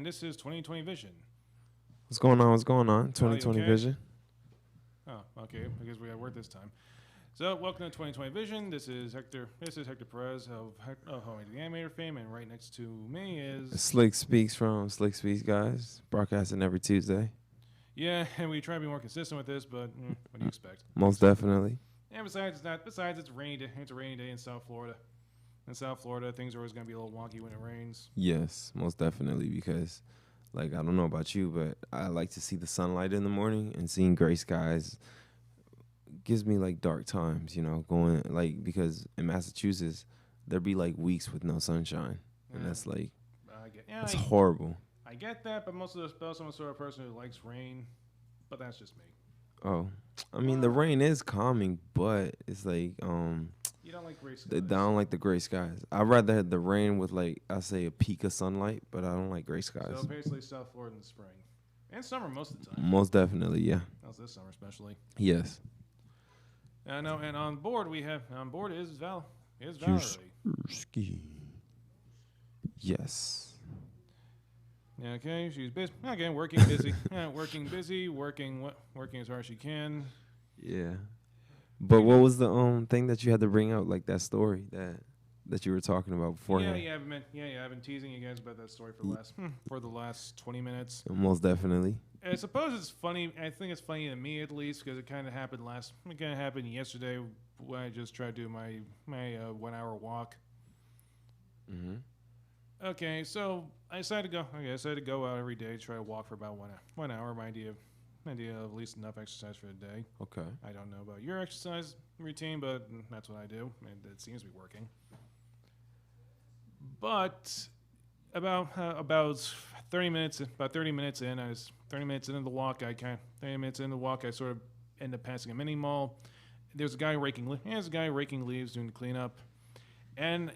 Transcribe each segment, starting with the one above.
and this is 2020 Vision. What's going on? What's going on? Oh, you 2020 okay? Vision. Oh, okay. I guess we got word this time. So, welcome to 2020 Vision. This is Hector. This is Hector Perez of Homie the Animator fame, and right next to me is Slick Speaks from Slick Speaks, guys. Broadcasting every Tuesday. yeah. And we try to be more consistent with this, but what do you expect? Most definitely. And besides, it's not. Besides, it's rainy. It's a rainy day in South Florida. In South Florida, things are always going to be a little wonky when it rains. Yes, most definitely. Because, like, I don't know about you, but I like to see the sunlight in the morning, and seeing gray skies gives me like dark times. Going like because in Massachusetts there be like weeks with no sunshine, and that's like that's horrible. I get that, but most of the I'm a sort of person who likes rain, but that's just me. Oh, I mean the rain is calming, but it's like You don't like gray I skies. don't like the gray skies. I'd rather have the rain with like I say a peak of sunlight, but I don't like gray skies. So basically, South Florida in the spring and summer most of the time. Most definitely, yeah. How's this summer especially? Yes. I know, and on board is Valerie. Ski. Yes. Yeah, okay, she's busy. Again, working busy. Working as hard as she can. Yeah. But what was the thing that you had to bring out, like that story that you were talking about beforehand? I've been teasing you guys about that story for the last 20 minutes. Most definitely. I suppose it's funny. I think it's funny to me at least because it kind of happened yesterday when I just tried to do my 1 hour walk. Mm-hmm. Okay, so I decided to go out every day, try to walk for about 1 hour. My idea of at least enough exercise for the day. Okay. I don't know about your exercise routine, but that's what I do, and it seems to be working. But about 30 minutes into the walk, I sort of end up passing a mini mall. There's a guy raking leaves doing the cleanup, and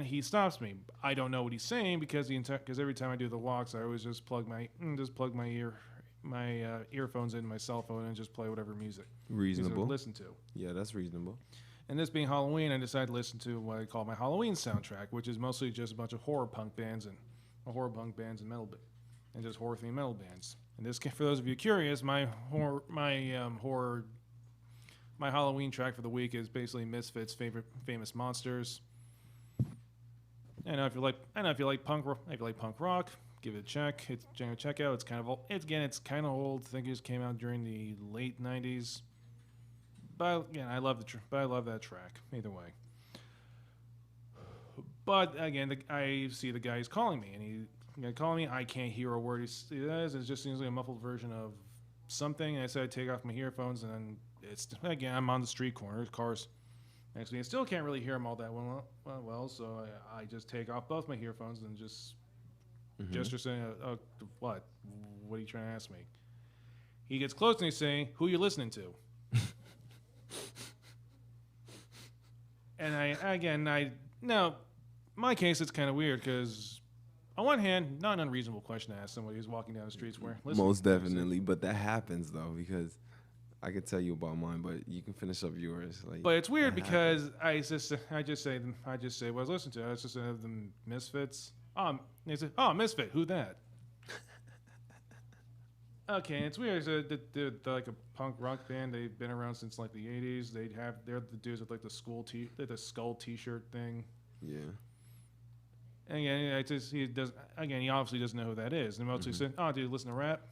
he stops me. I don't know what he's saying because every time I do the walks, I always just plug my earphones into my cell phone and just play whatever music. Reasonable. Listen to. Yeah, that's reasonable. And this being Halloween, I decided to listen to what I call my Halloween soundtrack, which is mostly just a bunch of horror punk bands and metal and just horror themed metal bands. And this, for those of you curious, my Halloween track for the week is basically Misfits' famous monsters. And if you like punk rock, give it a check. Check out. It's kind of old. It's kind of old. I think it just came out during the late '90s. But again, I love that track. Either way. But again, I see the guy's calling me, and he's calling me. I can't hear a word he says. It just seems like a muffled version of something. And I said I take off my earphones, and then I'm on the street corner, cars next to me. I still can't really hear him all that well. So I just take off both my earphones and just gesture saying, "What? What are you trying to ask me?" He gets close and he's saying, "Who are you listening to?" And my case it's kind of weird because on one hand, not an unreasonable question to ask somebody who's walking down the streets Most definitely, but that happens though because I could tell you about mine, but you can finish up yours. But it's weird because I just say what I was listening to. I was just the Misfits. They said, "Oh, Misfit, who that?" Okay, it's weird. They're like a punk rock band. They've been around since like the '80s. They're the dudes with like the skull T-shirt thing. Yeah. And again, he obviously doesn't know who that is. And mostly said, "Oh, dude, listen to rap."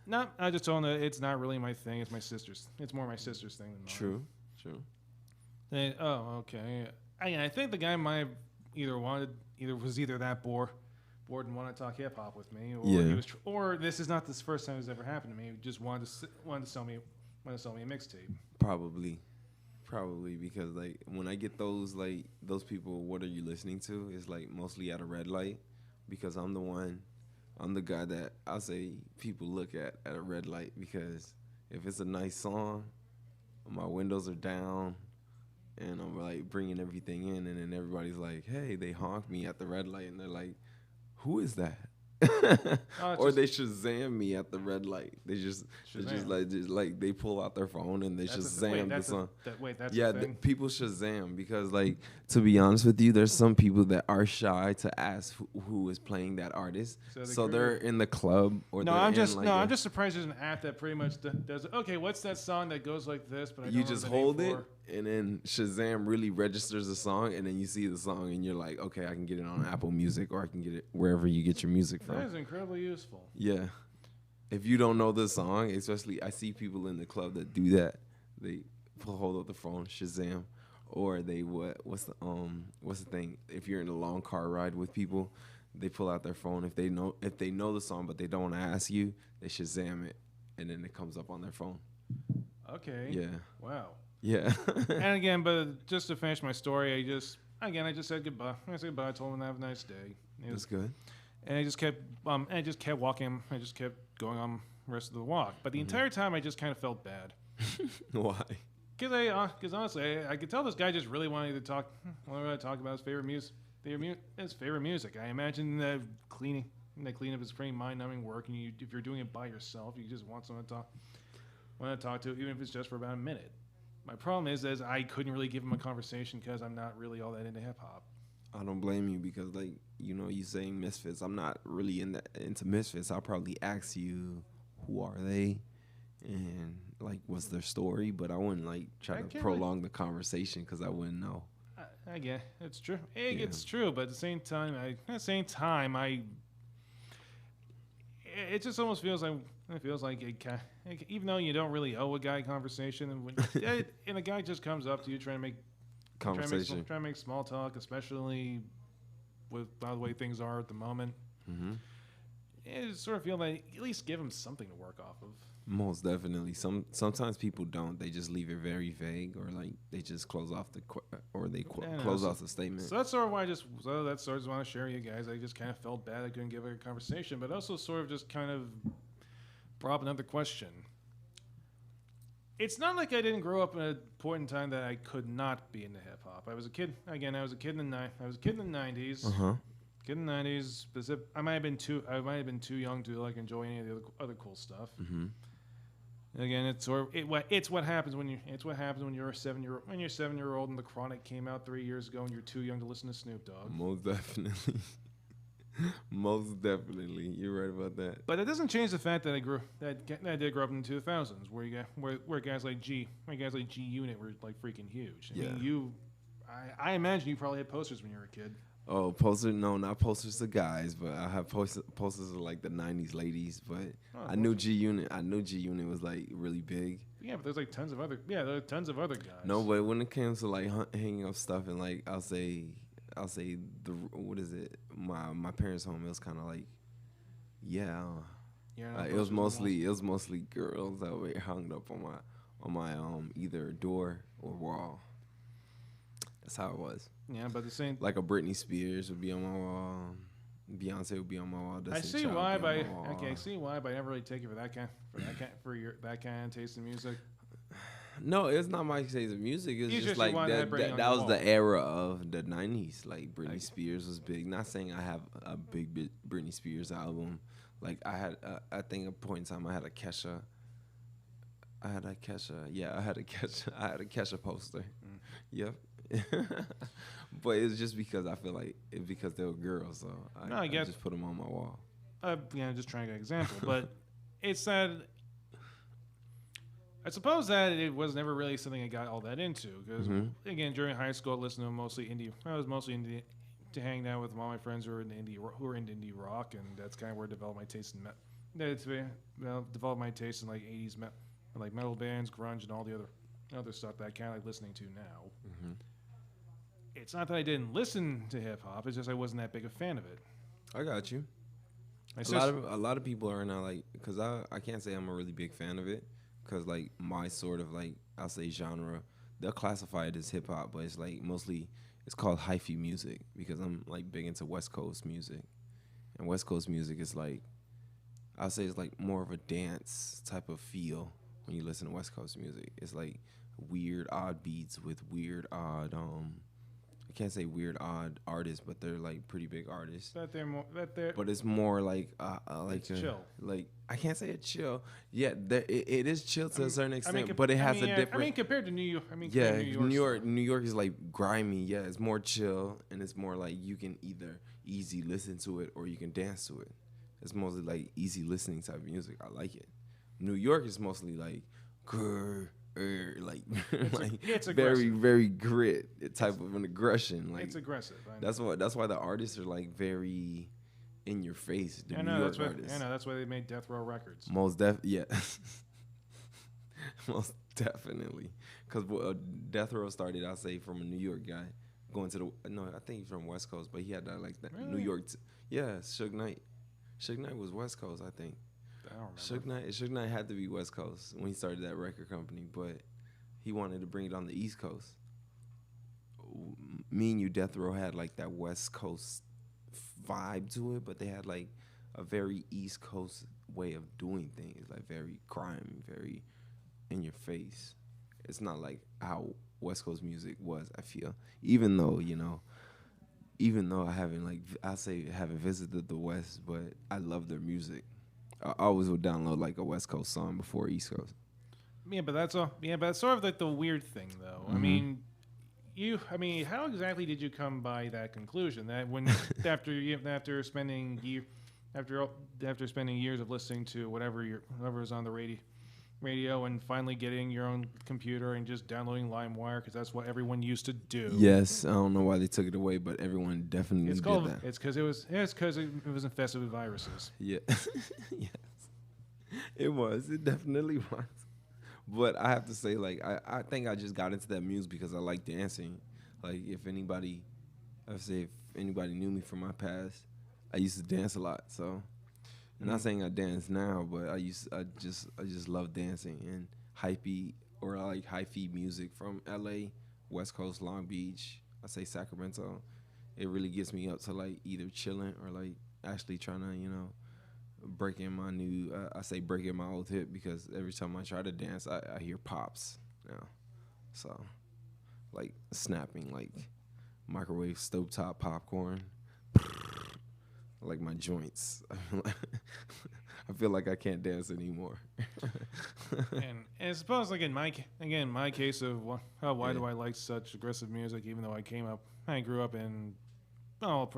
No, I just told him that it's not really my thing. It's my sister's. It's more my sister's thing than mine. True. Okay. I think the guy might have was either that bored and wanted to talk hip hop with me, or or this is not the first time it's ever happened to me. He just wanted to sell me a mixtape. Probably because like when I get those people, what are you listening to? It's like mostly at a red light because I'm the guy that I say people look at a red light because if it's a nice song, my windows are down and I'm like bringing everything in, and then everybody's like, hey, they honk me at the red light and they're like, who is that? Oh, it's Or just they Shazam me at the red light. They just Shazam. like they pull out their phone and they That's a wait. Shazam the That's a song. that's a Yeah, thing. people Shazam because like to be honest with you, there's some people that are shy to ask who is playing that artist. So they So they're create. in the club or No, they're I'm in just like no, I'm just surprised there's an app that pretty much does. Okay, what's that song that goes like this? But I you don't remember just the name hold it for. and then Shazam really registers the song and then you see the song and you're like, okay, I can get it on Apple Music or I can get it wherever you get your music from. That is incredibly useful. Yeah. If you don't know the song, especially I see people in the club that do that. They hold up the phone, Shazam, or they what's the thing? If you're in a long car ride with people, they pull out their phone. If they know the song but they don't want to ask you, they Shazam it, and then it comes up on their phone. Okay. Yeah, Wow. yeah. And again, but just to finish my story, I just said goodbye. I said goodbye. I told him to have a nice day. That's good. And I just kept walking. I just kept going on the rest of the walk. But the entire time, I just kind of felt bad. Why? Because honestly, I could tell this guy just really wanted to talk about his favorite music. I imagine that cleaning up is pretty mind-numbing work, and if you're doing it by yourself, you just want someone to talk to, even if it's just for about a minute. My problem is I couldn't really give him a conversation because I'm not really all that into hip hop. I don't blame you because like you saying Misfits. I'm not really into Misfits. I'll probably ask you who are they and like what's their story, but I wouldn't like try to prolong the conversation because I wouldn't know. I get it's true. Yeah. It's true, but at the same time, it just almost feels like even though you don't really owe a guy a conversation, and a guy just comes up to you trying to make Conversation. trying to make small talk, especially with by the way things are at the moment. Mm-hmm. It sort of feel like at least give him something to work off of. Most definitely. Sometimes people don't. They just leave it very vague, or like they just close off close off the statement. So that's sort of why that's sort of want to share with you guys. I just kind of felt bad I couldn't give a conversation, but also sort of just kind of brought up another question. It's not like I didn't grow up in a point in time that I could not be into hip hop. I was a kid. Again, I was a kid in the 90s. Kid in the 90s. I might have been too young to like enjoy any of the other cool stuff. Mm-hmm. Again, it's what happens when you're a 7-year-old and The Chronic came out 3 years ago and you're too young to listen to Snoop Dogg. Most definitely. Most definitely, you're right about that. But it doesn't change the fact that I did grow up in the 2000s, where guys like G Unit were like freaking huge. I mean, I imagine you probably had posters when you were a kid. Oh, posters? No, not posters of guys, but I have posters of like the '90s ladies. But I knew G Unit. I knew G Unit was like really big. Yeah, but there's like tons of other guys. No, but when it comes to like hanging up stuff and like I'll say what is it? My parents' home. It was kind of like, it was mostly girls that were hung up on my either door or wall. That's how it was. Yeah, but the same. Like a Britney Spears would be on my wall. Beyonce would be on my wall. I see why, but I never really take it for that kind of taste in music. No, it's not my taste of music. It's just like that was the era of the 90s. Like Britney Spears was big. Not saying I have a big Britney Spears album. Like I had, I think at a point in time I had a Kesha. I had a Kesha poster. Mm. Yep. But it's just because I feel like because they were girls, so I just put them on my wall. Just trying to get an example, but it's that. I suppose that it was never really something I got all that into because again during high school I listened to mostly indie. I was mostly indie to hang out with all my friends who were into indie rock, and that's kind of where I developed my taste in developed my taste in like 80s like metal bands, grunge, and all the other stuff that I kind of like listening to now. Mm-hmm. It's not that I didn't listen to hip hop; it's just I wasn't that big a fan of it. I got you. A lot of people are not like because I can't say I'm a really big fan of it. Because, like, my sort of, like, I'll say genre, they'll classify it as hip-hop, but it's, like, mostly, it's called hyphy music because I'm, like, big into West Coast music. And West Coast music is, like, I'll say it's, like, more of a dance type of feel when you listen to West Coast music. It's, like, weird, odd beats with weird, odd, I can't say weird odd artists, but they're like pretty big artists. That they're But it's more like it's chill. Like I can't say it's chill. Yeah, it is chill to a certain extent, com- but it has a yeah, different. compared to New York. Yeah, compared to New York. New York is like grimy. Yeah, it's more chill, and it's more like you can either easy listen to it or you can dance to it. It's mostly like easy listening type of music. I like it. New York is mostly like, grr, like it's very aggressive. very grit type of an aggression. Like It's aggressive. that's why the artists are like very in your face. The I New know York that's why. artists. I know that's why they made Death Row Records. Yeah, most definitely. Because Death Row started, I say, from a New York guy going to the no, I think he's from West Coast, but he had that like that Really? New York. Yeah, Suge Knight. Suge Knight was West Coast, I think. I don't remember. Suge Knight had to be West Coast when he started that record company, but he wanted to bring it on the East Coast. Me and you, Death Row, had like that West Coast vibe to it, but they had like a very East Coast way of doing things, like very grimy, very in your face. It's not like how West Coast music was, I feel. Even though I haven't haven't visited the West, but I love their music. I always would download like a West Coast song before East Coast. Yeah, but that's all. Yeah, but it's sort of like the weird thing, though. Mm-hmm. How exactly did you come by that conclusion? That when after spending years of listening to whatever was on the radio and finally getting your own computer and just downloading LimeWire because that's what everyone used to do. Yes, I don't know why they took it away, but everyone definitely did that. It's because it was infested with viruses. Yeah, yes, it was. It definitely was. But I have to say, like, I think I just got into that music because I like dancing. Like, if anybody knew me from my past, I used to dance a lot. So, I'm not saying I dance now, but I just love dancing and hypey or like hyphy music from LA, West Coast, Long Beach. I say Sacramento. It really gets me up to like either chilling or like actually trying to breaking my old hip because every time I try to dance, I hear pops now. So, like snapping, like microwave stovetop popcorn, like my joints. I feel like I can't dance anymore. and I suppose, like in my case of why do I like such aggressive music, even though I grew up in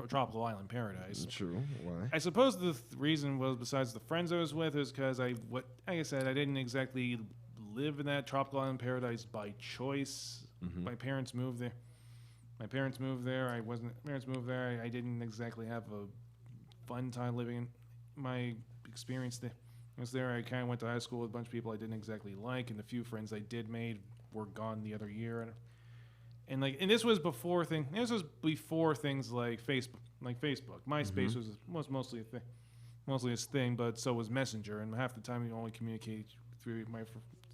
tropical island paradise. True. Why? I suppose the reason was, besides the friends I was with, is because like I said, I didn't exactly live in that tropical island paradise by choice. Mm-hmm. My parents moved there. Parents moved there. I didn't exactly have a fun time living in my experience there. I was there. I kind of went to high school with a bunch of people I didn't exactly like, and the few friends I did made were gone the other year. And this was before things like Facebook. MySpace was mostly a thing, but so was Messenger. And half the time you only communicate through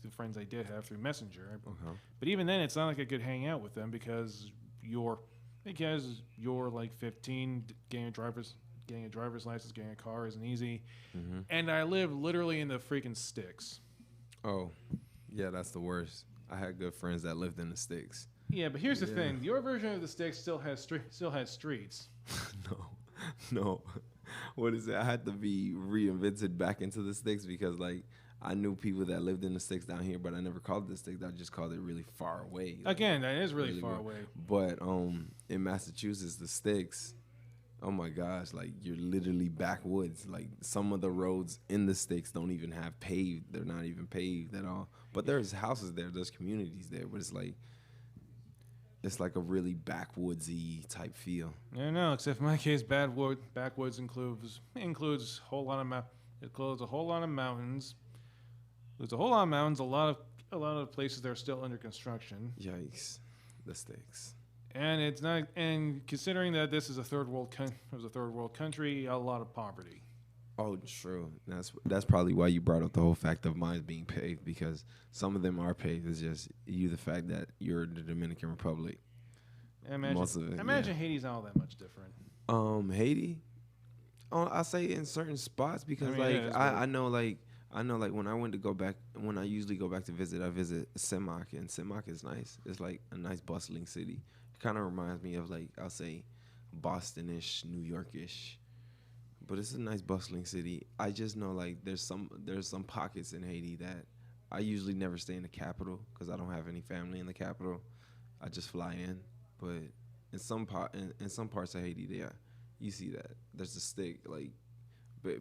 the friends I did have through Messenger. Okay. But even then, it's not like I could hang out with them because you're like 15, getting a driver's license, getting a car isn't easy. Mm-hmm. And I live literally in the freaking sticks. Oh, yeah, that's the worst. I had good friends that lived in the sticks. Yeah, but here's the thing: your version of the sticks still has streets. No. What is it? I had to be reinvented back into the sticks because, like, I knew people that lived in the sticks down here, but I never called it the sticks. I just called it really far away. Like, Again, that is really far away. But in Massachusetts, the sticks, oh my gosh, like you're literally backwoods. Like some of the roads in the sticks don't even have paved. They're not even paved at all. But there's houses there. There's communities there. But it's like a really backwoodsy type feel. I know, except in my case, backwoods includes a whole lot of mountains. There's a whole lot of mountains. A lot of places that are still under construction. Yikes, the sticks. And it's not. And considering that this is a third world country, a lot of poverty. Oh, true. That's probably why you brought up the whole fact of mine being paved, because some of them are paved. It's just the fact that you're in the Dominican Republic. Most of it, imagine Haiti's not all that much different. Haiti, I say in certain spots because I know when I usually go back to visit, I visit Semak, and Semak is nice. It's like a nice bustling city. Kind of reminds me of like I'll say Bostonish, New Yorkish, but it's a nice bustling city. I just know like there's some pockets in Haiti that I usually never stay in the capital because I don't have any family in the capital. I just fly in, but in some parts of Haiti, yeah, you see that there's a stick like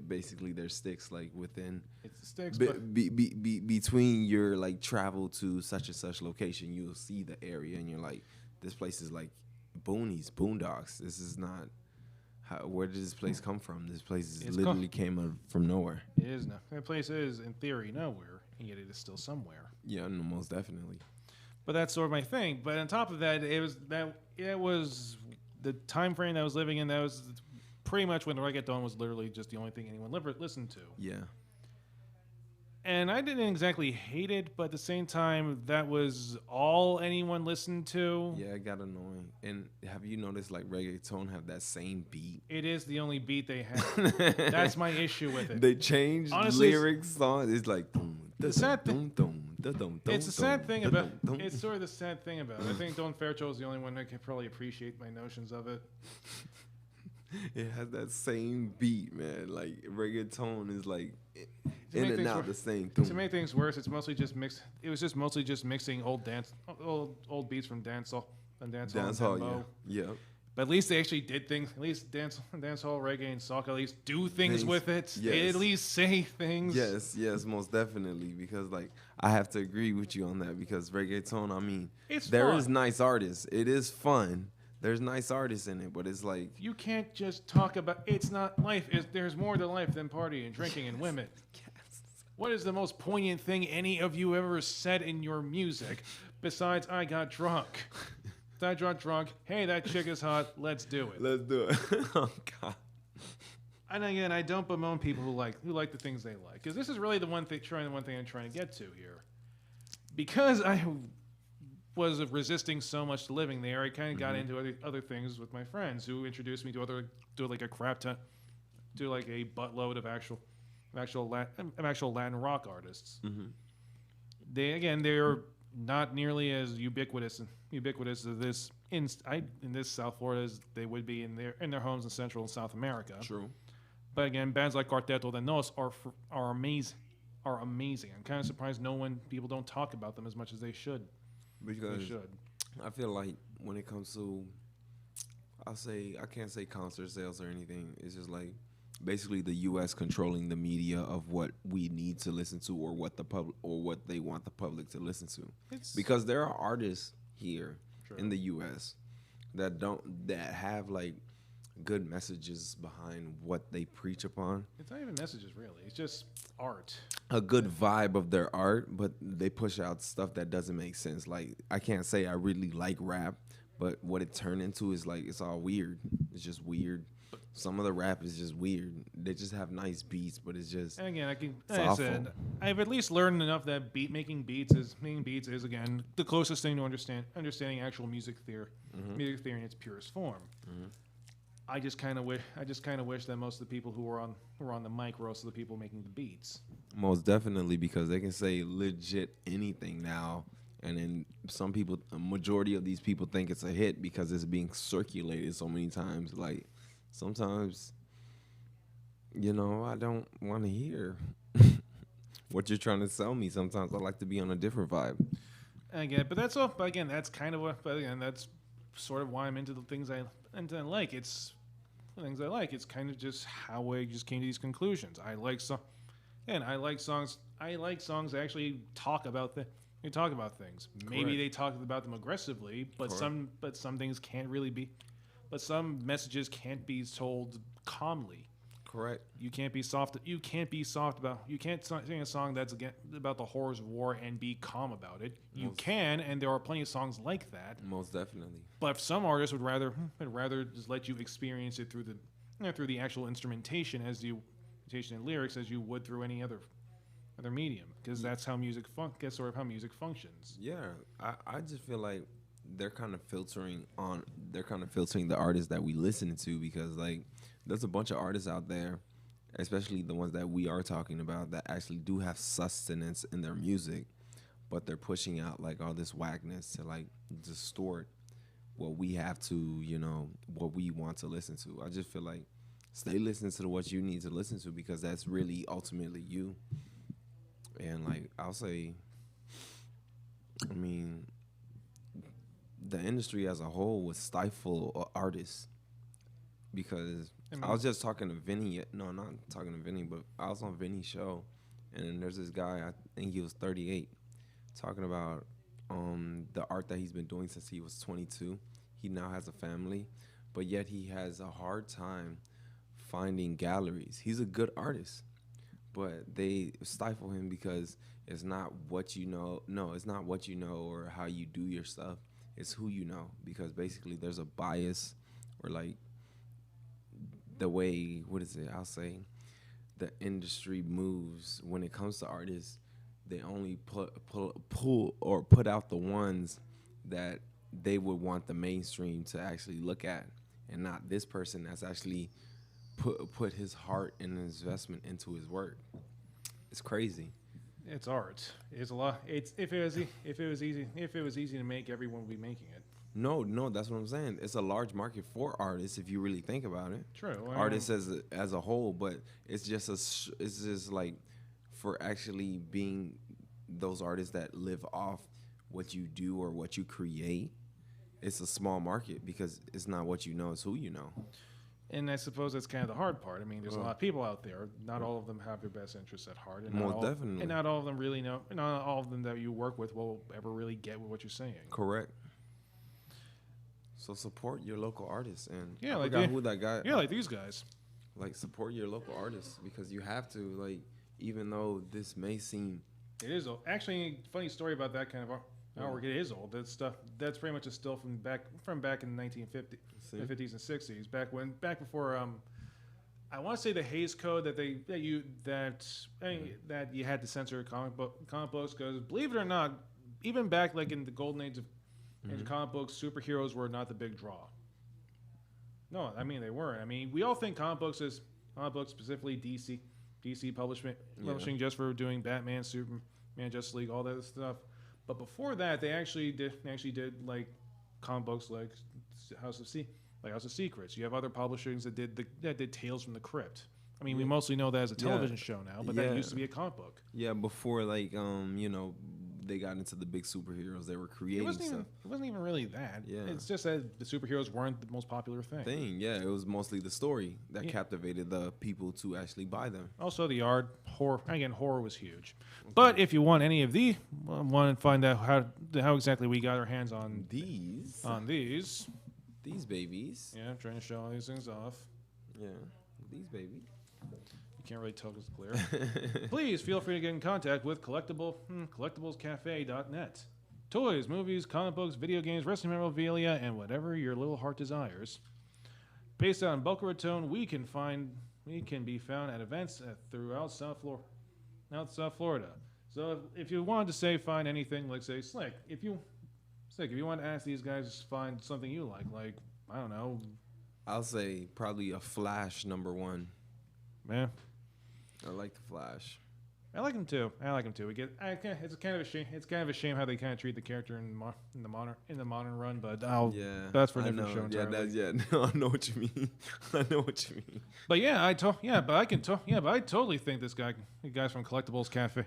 basically there's sticks like within It's the sticks, but between your like travel to such and such location, you'll see the area and you're like, this place is like boondocks. This is not where did this place come from? This place is It's literally came from nowhere. it is no. That place is in theory nowhere, and yet it is still somewhere. Yeah, no, most definitely. But that's sort of my thing. But on top of that, it was the time frame that I was living in. That was pretty much when reggaeton was literally just the only thing anyone listened to. Yeah. And I didn't exactly hate it, but at the same time, that was all anyone listened to. Yeah, it got annoying. And have you noticed like reggaeton have that same beat? It is the only beat they have. That's my issue with it. They changed Honestly, lyrics, songs. It's like It's the sad thing about it's sort of the sad thing about it. I think Don Fairchild is the only one that can probably appreciate my notions of it. It has that same beat, man. Like reggaeton is like To in make and things out wor- the same. To make things worse, it's mostly just mixed. It was just mostly just mixing old beats from dancehall and Dance hall, yeah. But at least they actually did things. At least dancehall, reggae, and soca at least do things with it. Yes. They at least say things. Yes, most definitely. Because like I have to agree with you on that because reggaeton, I mean, It's there fun. is nice artists. It is fun. There's nice artists in it, but it's like You can't just talk about. It's not life. There's more to life than partying, drinking, and women. What is the most poignant thing any of you ever said in your music besides "I got drunk"? I got drunk. Hey, that chick is hot. Let's do it. let's do it. Oh God. And again, I don't bemoan people who like the things they like, because this is really the one thing I'm trying to get to here. Because I was resisting so much to living there, I kind of got into other things with my friends who introduced me to like a crap ton, to like a buttload of actual Latin rock artists. Mm-hmm. They're not nearly as ubiquitous as this in this South Florida as they would be in their homes in Central and South America. True. But again, bands like Quarteto de Nos are amazing. I'm kind of surprised people don't talk about them as much as they should. Because They should. I feel like when it comes to, I can't say concert sales or anything. It's just like basically the U.S. controlling the media of what we need to listen to or what the public or what they want the public to listen to. Because there are artists here in the U.S. that have like good messages behind what they preach upon. It's not even messages really. It's just art. A good vibe of their art, but they push out stuff that doesn't make sense. Like I can't say I really like rap, but what it turned into is like it's all weird. It's just weird. Some of the rap is just weird. They just have nice beats, but it's just. And again, It's like I said, awful. I've at least learned enough that making beats is again the closest thing to understanding actual music theory in its purest form. Mm-hmm. I just kind of wish that most of the people who were on the mic were also the people making the beats. Most definitely, because they can say legit anything now, and then a majority of these people think it's a hit because it's being circulated so many times. Like sometimes, I don't want to hear what you're trying to sell me. Sometimes I like to be on a different vibe. Again, but that's all. But again, that's kind of what. But again, that's sort of why I'm into the things I like. It's the things I like. It's kind of just how I just came to these conclusions. I like songs. I like songs that actually talk about they talk about things. Maybe Correct. they talk about them aggressively, but Correct. some things can't really be. But some messages can't be told calmly. Correct. You can't be soft. You can't sing a song that's about the horrors of war and be calm about it. You can, and there are plenty of songs like that. Most definitely. But some artists would rather just let you experience it through the actual instrumentation and lyrics as you would through any other medium, because that's how music sort of how music functions. Yeah, I just feel like they're kind of filtering the artists that we listen to, because like there's a bunch of artists out there, especially the ones that we are talking about, that actually do have sustenance in their music, but they're pushing out like all this whackness to like distort what we have to, what we want to listen to. I just feel like stay listening to what you need to listen to because that's really ultimately you. And like I'll say, I mean, the industry as a whole would stifle artists because I was just talking to Vinny. No, not talking to Vinny, but I was on Vinny's show, and then there's this guy. I think he was 38, talking about the art that he's been doing since he was 22. He now has a family, but yet he has a hard time finding galleries. He's a good artist, but they stifle him because it's not what you know. No, it's not what you know or how you do your stuff. It's who you know, because basically there's a bias or like the way, what is it? I'll say the industry moves when it comes to artists. They only pull or put out the ones that they would want the mainstream to actually look at, and not this person that's actually put his heart and investment into his work. It's crazy. It's art. It's a lot. It's if it was easy to make, everyone would be making it. No, that's what I'm saying. It's a large market for artists if you really think about it. True. Artists as a whole, but it's just like for actually being those artists that live off what you do or what you create. It's a small market because it's not what you know, it's who you know. And I suppose that's kind of the hard part. I mean, there's a lot of people out there. Not all of them have your best interests at heart. And Definitely. And not all of them really know. Not all of them that you work with will ever really get what you're saying. Correct. So support your local artists. And yeah, I forgot who that guy. Yeah, like these guys. Like support your local artists because you have to. Like even though this may seem. It is old. Actually, funny story about that kind of artwork. It is old. That stuff. That's pretty much still from back in the 1950s, the 50s and 60s. Back before I want to say the Hays Code that you had to censor comic books because believe it or not, even back like in the golden age of comic books, superheroes were not the big draw. No, I mean they weren't. I mean we all think comic books specifically DC publishing just for doing Batman, Superman, Justice League, all that stuff. But before that, they actually did like comic books like House of Secrets. You have other publishers that did Tales from the Crypt. I mean, we mostly know that as a television show now, but that used to be a comic book. Yeah, before like they got into the big superheroes, they were creating stuff. It wasn't even really that. Yeah. It's just that the superheroes weren't the most popular thing. Yeah, it was mostly the story that captivated the people to actually buy them. Also, the art, horror. Again, horror was huge. Okay. But if you want any of want to find out how exactly we got our hands on these babies. Yeah, I'm trying to show all these things off. Yeah, these babies. You can't really tell because it's clear. Please feel free to get in contact with collectiblescafe.net. Toys, movies, comic books, video games, wrestling memorabilia, and whatever your little heart desires. Based on Boca Raton, we can be found at events throughout South Florida. So if you wanted to find anything like say Slick, if you want to ask these guys to find something you like I don't know. I'll say probably a Flash #1. Man. I like the Flash. I like him too. It's kind of a shame. It's kind of a shame how they kind of treat the character in the modern run. But that's for a different show entirely. No, I know what you mean. But I totally think the guys from Collectibles Cafe,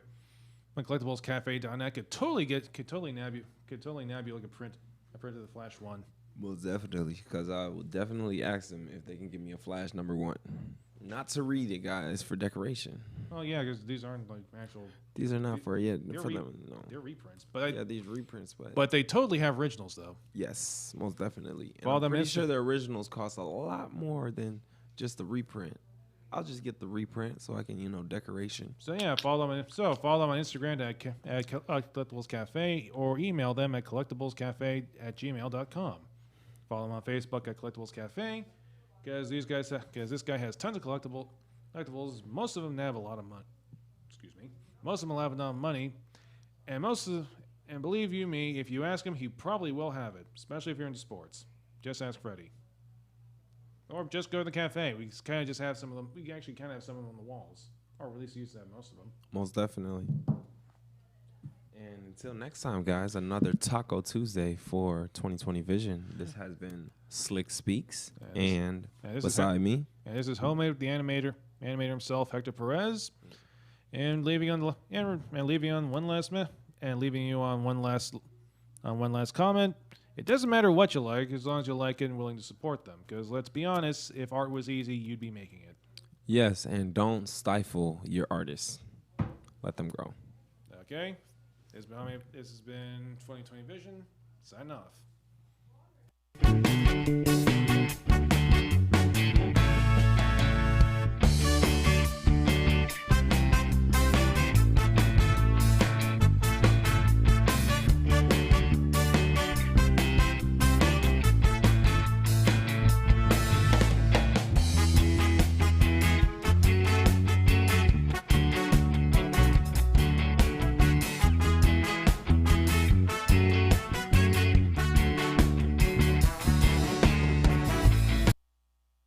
collectiblescafe.net could totally nab you like a print of the Flash one. Most definitely, because I will definitely ask them if they can give me a Flash #1. Not to read it, guys, for decoration. Oh yeah, because these aren't like actual. These are not for them. No, they're reprints. But these reprints, but they totally have originals though. Yes, most definitely. And I'm pretty sure the originals cost a lot more than just the reprint. I'll just get the reprint so I can, decoration. So yeah, follow them on Instagram at Collectibles Cafe or email them at collectiblescafe@gmail.com. Follow them on Facebook at Collectibles Cafe. Because this guy has tons of collectibles. Most of them have a lot of money. Excuse me. Most of them have enough money, and believe you me, if you ask him, he probably will have it. Especially if you're into sports. Just ask Freddie. Or just go to the cafe. We kind of just have some of them. We actually kind of have some of them on the walls, or at least used to have most of them. Most definitely. And until next time, guys, another Taco Tuesday for 2020 Vision. This has been Slick Speaks, and beside me, this is Homemade with the animator himself, Hector Perez, and leaving on one last comment. It doesn't matter what you like, as long as you like it and willing to support them. Because let's be honest, if art was easy, you'd be making it. Yes, and don't stifle your artists. Let them grow. Okay. This has been 2020 Vision. Sign off.